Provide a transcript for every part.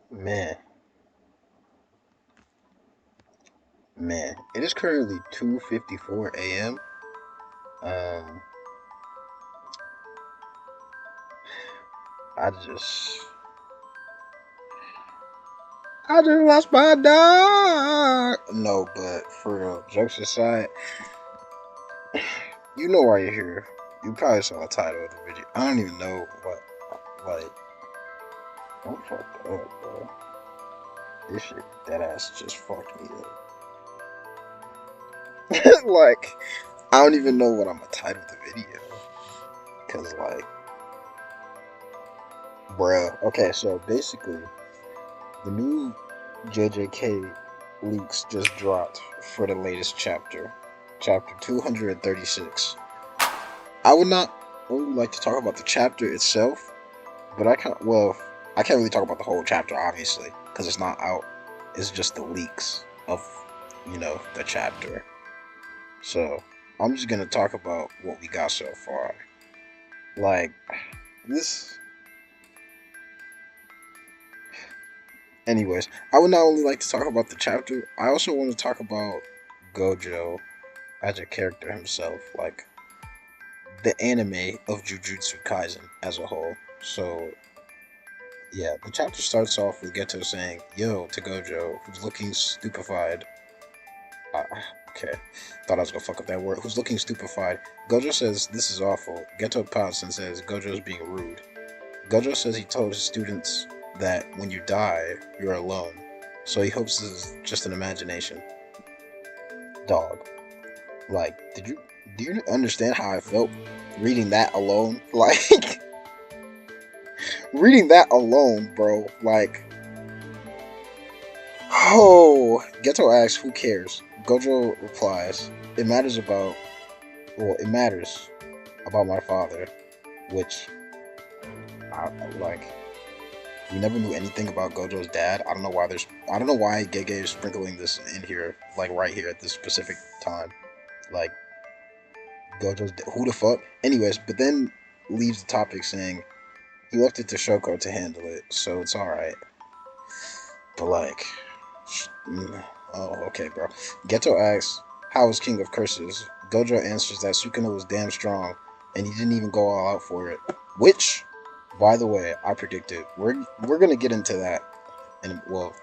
Man, man, it is currently 2:54 a.m. Um, I just, I just lost my dog. No, but for real, jokes aside, you know why you're here. You probably saw the title of the video. I don't even know what, like, I'm fucked up, bro. This shit, that ass just fucked me up. Like, I don't even know what I'm gonna title the video. Cause like, bruh. Okay, so basically, the new JJK leaks just dropped for the latest chapter, chapter 236. I would not only like to talk about the chapter itself, but I can't really talk about the whole chapter, obviously, because it's not out. It's just the leaks of, the chapter. So, I'm just gonna talk about what we got so far. Like, this. Anyways, I would not only like to talk about the chapter, I also want to talk about Gojo as a character himself, like the anime of Jujutsu Kaisen as a whole. So, yeah, the chapter starts off with Geto saying, "Yo," to Gojo, who's looking stupefied. Uh, okay, thought I was gonna fuck up that word. Who's looking stupefied. Gojo says, "This is awful." Geto pouts and says, "Gojo's being rude." Gojo says he told his students that when you die, you're alone. So he hopes this is just an imagination. Dog. Like, do you understand how I felt reading that alone? Like, reading that alone, bro. Like, oh. Geto asks, who cares? Gojo replies, it matters about my father, which, like, we never knew anything about Gojo's dad. I don't know why Gege is sprinkling this in here, like right here at this specific time. Like, who the fuck? Anyways, but then leaves the topic saying he left it to Shoko to handle it, so it's alright. But like, oh, okay, bro. Geto asks, how is King of Curses? Gojo answers that Sukuna was damn strong, and he didn't even go all out for it. Which, by the way, I predicted. We're gonna get into that, and well,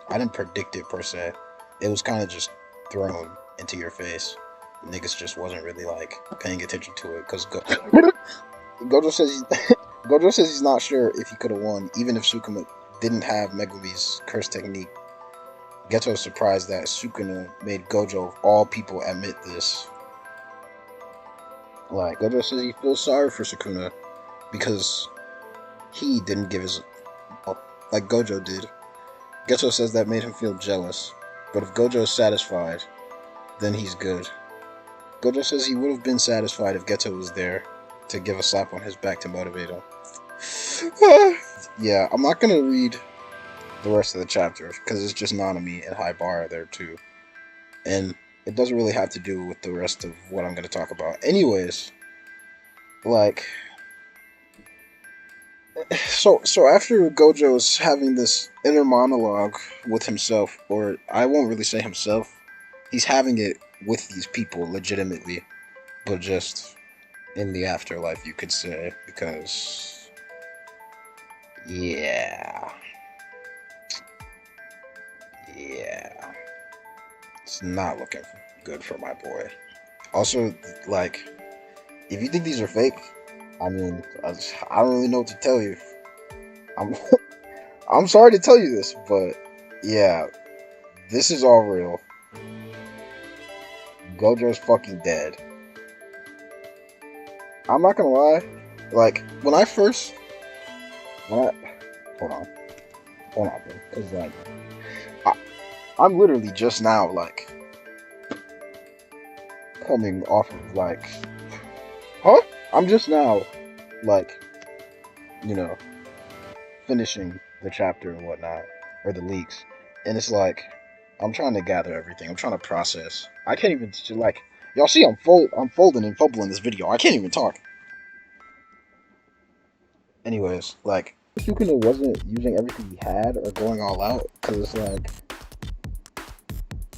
I didn't predict it per se. It was kind of just thrown into your face. Niggas just wasn't really like paying attention to it because Gojo says Gojo says he's not sure if he could have won, even if Sukuna didn't have Megumi's curse technique. Geto is surprised that Sukuna made Gojo of all people admit this. Like, Gojo says he feels sorry for Sukuna because he didn't give his like Gojo did. Geto says that made him feel jealous, but if Gojo is satisfied, then he's good. Gojo says he would have been satisfied if Geto was there to give a slap on his back to motivate him. Yeah, I'm not gonna read the rest of the chapter because it's just Nanami and Haibara there too, and it doesn't really have to do with the rest of what I'm gonna talk about. Anyways, like, so after Gojo's having this inner monologue with himself, or I won't really say himself, he's having it with these people legitimately, but just in the afterlife, you could say, because yeah, it's not looking good for my boy. Also, like, if you think these are fake, I mean, I don't really know what to tell you. I'm I'm sorry to tell you this, but yeah, this is all real. Gojo's fucking dead. I'm not gonna lie. Like, when I hold on, bro, because like, I, I'm literally just now like coming off of like, huh? I'm just now like, you know, finishing the chapter and whatnot, or the leaks, and it's like I'm trying to gather everything. I'm trying to process. I can't even like y'all see. I'm folding and fumbling this video. I can't even talk. Anyways, like Sukuna wasn't using everything he had or going all out, because it's like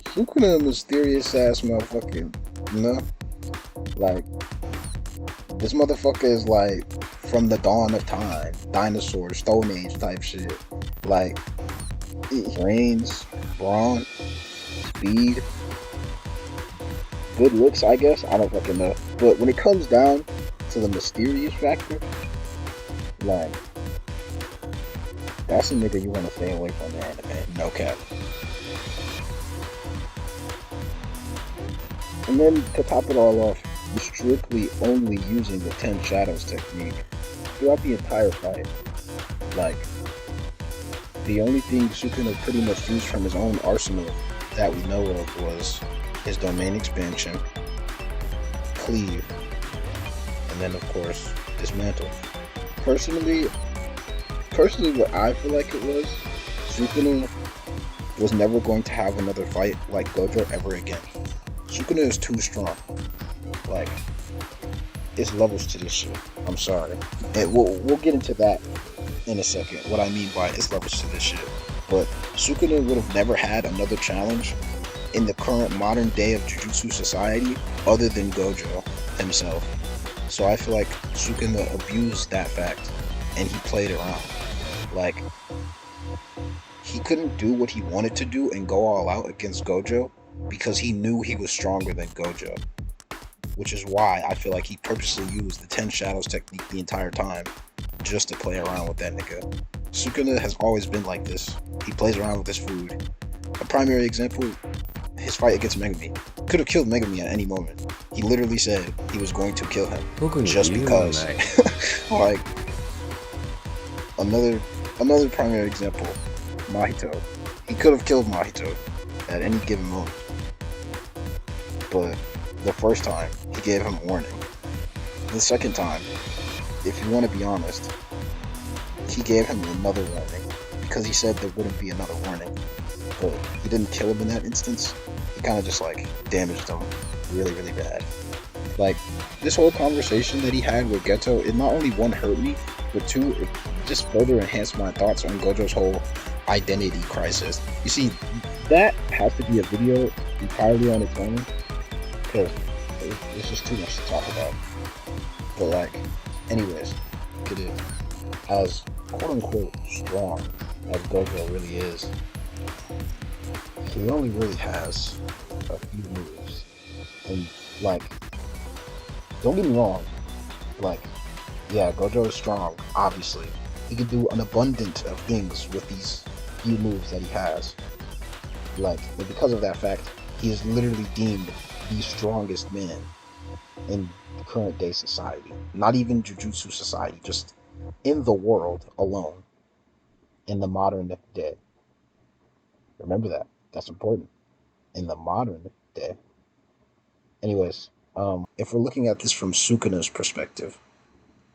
Sukuna, a mysterious ass motherfucker, you know? Like this motherfucker is like from the dawn of time, dinosaurs, Stone Age type shit. Like brains, brawn, speed, good looks, I guess. I don't fucking know. But when it comes down to the mysterious factor, like that's a nigga you want to stay away from the anime. No cap. And then to top it all off, you're strictly only using the 10 shadows technique throughout the entire fight. Like, the only thing Sukuna pretty much used from his own arsenal that we know of was his domain expansion, cleave, and then of course dismantle. Personally, what I feel like it was, Sukuna was never going to have another fight like Gojo ever again. Sukuna is too strong. Like, it's levels to this shit. I'm sorry. And we'll get into that in a second. What I mean by it's levels to this shit. But Sukuna would have never had another challenge in the current modern day of Jujutsu society other than Gojo himself. So I feel like Sukuna abused that fact and he played around. Like, he couldn't do what he wanted to do and go all out against Gojo because he knew he was stronger than Gojo. Which is why I feel like he purposely used the 10 shadows technique the entire time just to play around with that nigga. Sukuna has always been like this. He plays around with his food. A primary example, his fight against Megumi. Could have killed Megumi at any moment. He literally said he was going to kill him just because. Like, another primary example, Mahito. He could have killed Mahito at any given moment. But the first time, he gave him a warning. The second time, if you want to be honest, he gave him another warning because he said there wouldn't be another warning. But he didn't kill him in that instance. He kind of just like damaged him really, really bad. Like, this whole conversation that he had with Geto, it not only one hurt me, but two, it just further enhanced my thoughts on Gojo's whole identity crisis. You see, that has to be a video entirely on its own, because it's just too much to talk about. But like, anyways, it is as quote-unquote strong as Gojo really is, he only really has a few moves. And like, don't get me wrong, like, yeah, Gojo is strong, obviously. He can do an abundance of things with these few moves that he has. Like, and because of that fact, he is literally deemed the strongest man in current day society. Not even Jujutsu society, just in the world alone. In the modern day. Remember that. That's important. In the modern day. Anyways, if we're looking at this from Sukuna's perspective,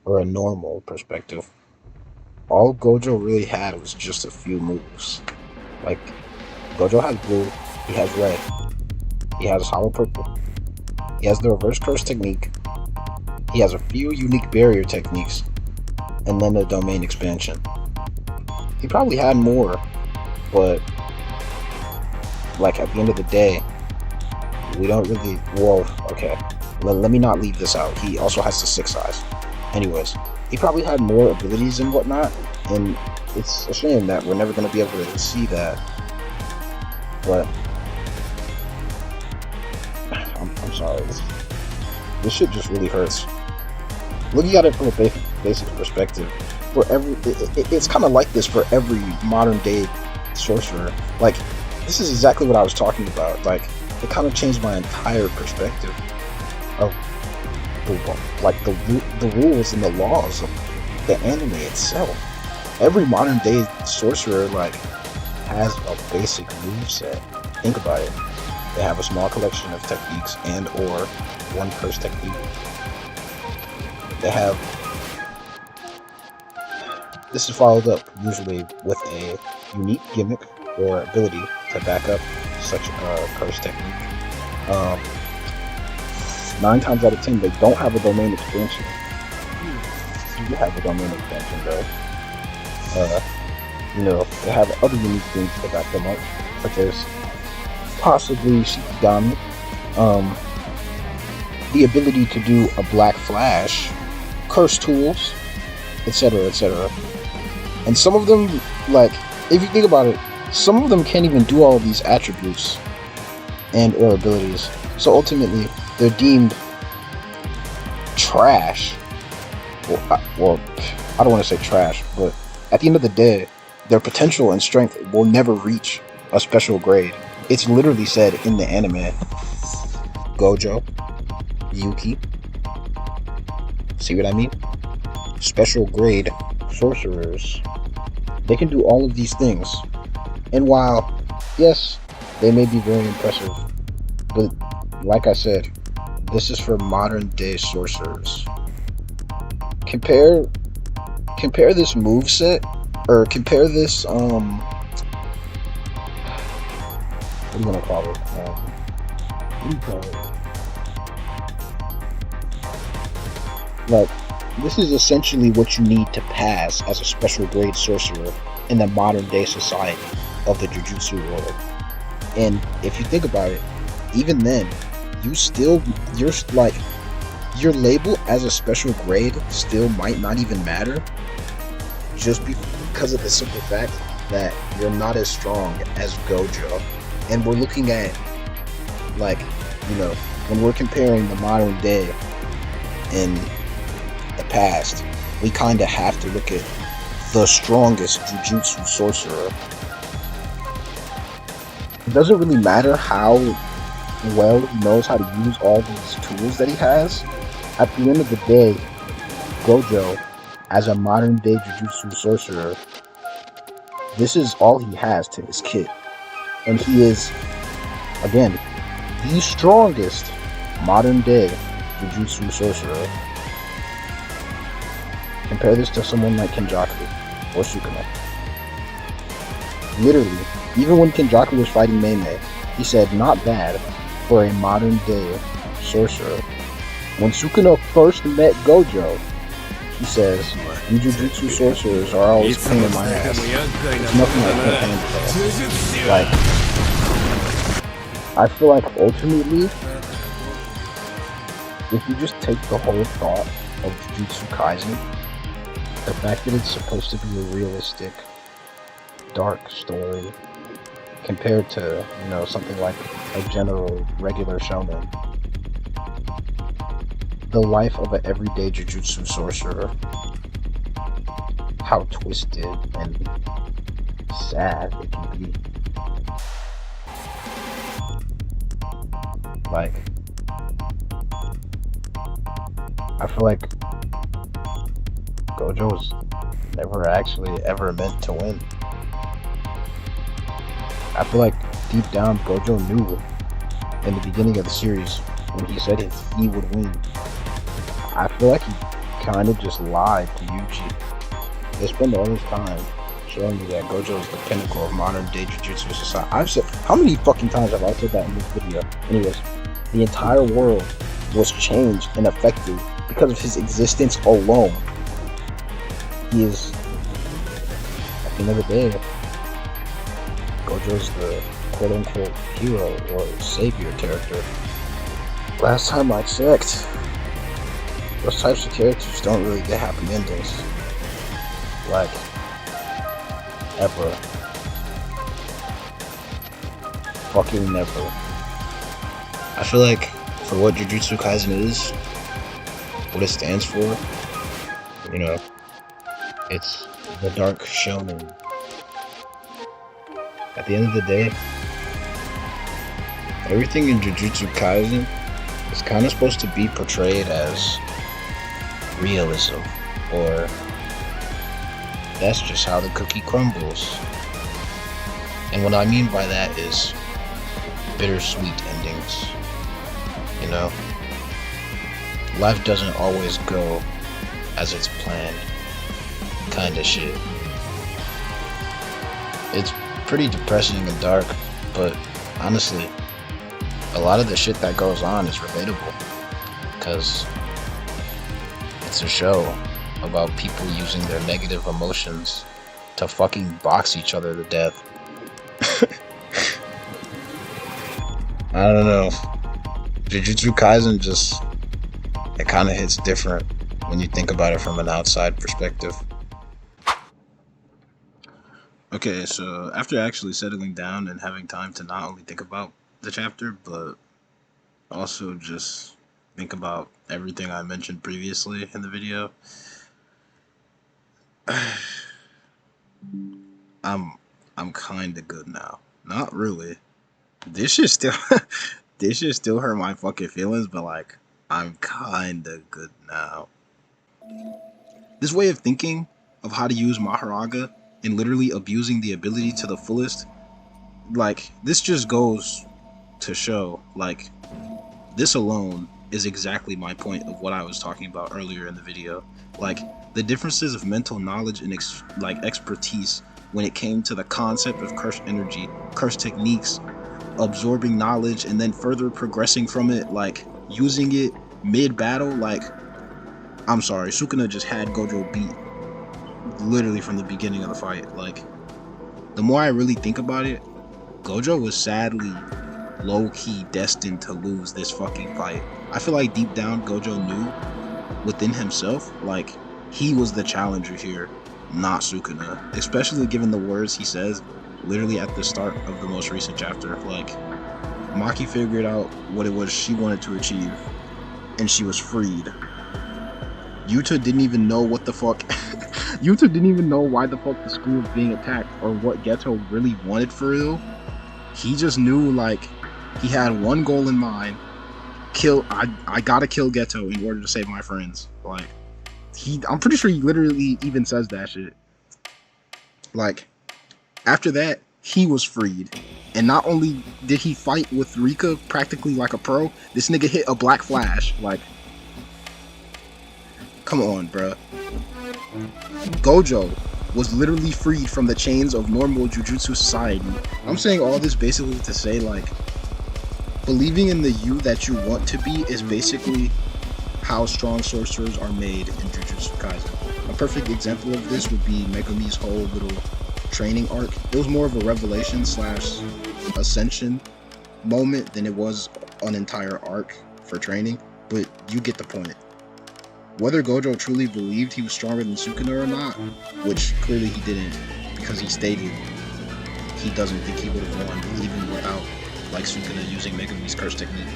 or a normal perspective, all Gojo really had was just a few moves. Like, Gojo has blue, he has red, he has hollow purple, he has the reverse curse technique, he has a few unique barrier techniques, and then the domain expansion. He probably had more, but like at the end of the day, we don't really, well, okay, let me not leave this out. He also has the 6 eyes. Anyways, he probably had more abilities and whatnot, and it's a shame that we're never going to be able to see that. But I'm sorry, this shit just really hurts. Looking at it from a basic perspective, for it's kind of like this for every modern day sorcerer. Like, this is exactly what I was talking about. Like, it kind of changed my entire perspective of the rules and the laws of the anime itself. Every modern day sorcerer, like, has a basic moveset. Think about it. They have a small collection of techniques and or one curse technique. They have this is followed up usually with a unique gimmick or ability to back up such a curse technique. 9 times out of 10, they don't have a domain expansion. You have a domain expansion though. They have other unique things to back them up, such as possibly Shikigami, the ability to do a Black Flash, curse tools, etc., etc. And some of them, like, if you think about it, some of them can't even do all of these attributes and or abilities. So ultimately, they're deemed trash. Well, I don't want to say trash, but at the end of the day, their potential and strength will never reach a special grade. It's literally said in the anime. Gojo, Yuki, see what I mean? Special grade sorcerers. They can do all of these things. And while, yes, they may be very impressive, but like I said, this is for modern day sorcerers. Compare this moveset, or compare this, what do you want to call it? Like, this is essentially what you need to pass as a special grade sorcerer in the modern day society of the Jujutsu world. And if you think about it, even then, your label as a special grade still might not even matter, just because of the simple fact that you're not as strong as Gojo. And we're looking at, like, when we're comparing the modern day and the past, we kind of have to look at the strongest Jujutsu sorcerer. It doesn't really matter how well he knows how to use all these tools that he has. At the end of the day, Gojo, as a modern day Jujutsu sorcerer, this is all he has to his kit. And he is, again, the strongest modern day Jujutsu sorcerer. Compare this to someone like Kenjaku or Sukuna. Literally, even when Kenjaku was fighting Mei, he said, not bad for a modern day sorcerer. When Sukuna first met Gojo, he says, you Jujutsu sorcerers are always pain in my ass. There's nothing I can't handle. Like, I feel like ultimately, if you just take the whole thought of Jujutsu Kaisen, the fact that it's supposed to be a realistic, dark story, compared to, something like a general, regular shonen, the life of an everyday Jujutsu sorcerer, how twisted and sad it can be. Like, I feel like Gojo was never actually ever meant to win. I feel like deep down Gojo knew in the beginning of the series when he said he would win. I feel like he kind of just lied to Yuji. They spend all this time showing you that Gojo is the pinnacle of modern day Jujutsu society. I've said, how many fucking times have I said that in this video? Anyways, the entire world was changed and affected because of his existence alone. He is, at the end of the day, Gojo's the quote-unquote hero or savior character. Last time I checked, those types of characters don't really get happy endings. Like, ever. Fucking never. I feel like, for what Jujutsu Kaisen is, what it stands for, it's the dark shonen. At the end of the day, everything in Jujutsu Kaisen is kind of supposed to be portrayed as realism, or that's just how the cookie crumbles. And what I mean by that is bittersweet endings. You know? Life doesn't always go as it's planned. Kinda shit. It's pretty depressing and dark, but honestly, a lot of the shit that goes on is relatable. Because it's a show about people using their negative emotions to fucking box each other to death. I don't know. Jujutsu Kaisen just, it kind of hits different when you think about it from an outside perspective. Okay, so after actually settling down and having time to not only think about the chapter, but also just think about everything I mentioned previously in the video, I'm kinda good now. Not really. This shit still this shit still hurt my fucking feelings, but like I'm kinda good now. This way of thinking of how to use Maharaga and literally abusing the ability to the fullest, like this just goes to show, like, this alone is exactly my point of what I was talking about earlier in the video. Like, the differences of mental knowledge and expertise when it came to the concept of cursed energy, cursed techniques, absorbing knowledge, and then further progressing from it, like using it mid-battle. Like, I'm sorry, Sukuna just had Gojo beat literally from the beginning of the fight. Like, the more I really think about it, Gojo was sadly low-key destined to lose this fucking fight. I feel like deep down Gojo knew within himself, like, he was the challenger here, not Sukuna, especially given the words he says literally at the start of the most recent chapter. Like, Maki figured out what it was she wanted to achieve, and she was freed. Yuta didn't even know what the fuck Yuta didn't even know why the fuck the school was being attacked or what Geto really wanted for real. He just knew, like, he had one goal in mind: I gotta kill Geto in order to save my friends. Like, I'm pretty sure he literally even says that shit. Like, after that, he was freed. And not only did he fight with Rika practically like a pro, this nigga hit a black flash. Like, come on, bruh. Gojo was literally freed from the chains of normal Jujutsu society. I'm saying all this basically to say, like, believing in the you that you want to be is basically how strong sorcerers are made in Jujutsu Kaisen. A perfect example of this would be Megumi's whole little training arc. It was more of a revelation slash ascension moment than it was an entire arc for training, but you get the point. Whether Gojo truly believed he was stronger than Sukuna or not, which clearly he didn't, because he stated he doesn't think he would have won even without, like, Sukuna using Megumi's curse technique.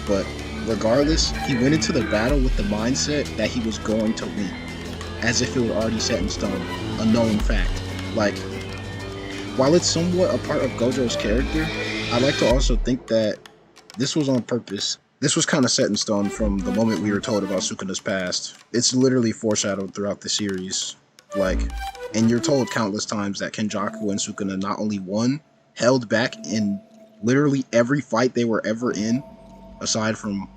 But regardless, he went into the battle with the mindset that he was going to win, as if it were already set in stone, a known fact. Like, while it's somewhat a part of Gojo's character, I like to also think that this was on purpose. This was kind of set in stone from the moment we were told about Sukuna's past. It's literally foreshadowed throughout the series. Like, and you're told countless times that Kenjaku and Sukuna not only won, held back in literally every fight they were ever in, aside from,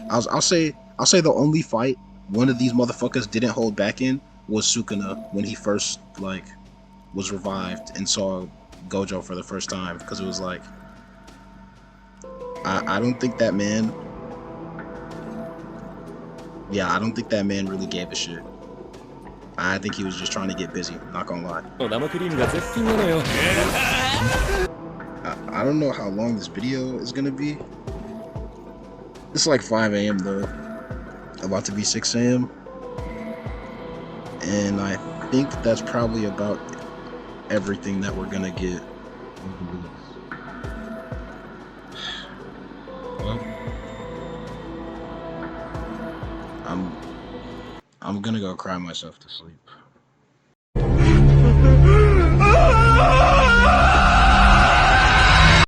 I'll say the only fight one of these motherfuckers didn't hold back in was Sukuna, when he first, like, was revived and saw Gojo for the first time, because it was like, I don't think that man, I don't think that man really gave a shit. I think he was just trying to get busy, not gonna lie. I don't know how long this video is gonna be. It's like 5 a.m. though, about to be 6 a.m. And I think that's probably about everything that we're gonna get. Well, I'm gonna go cry myself to sleep.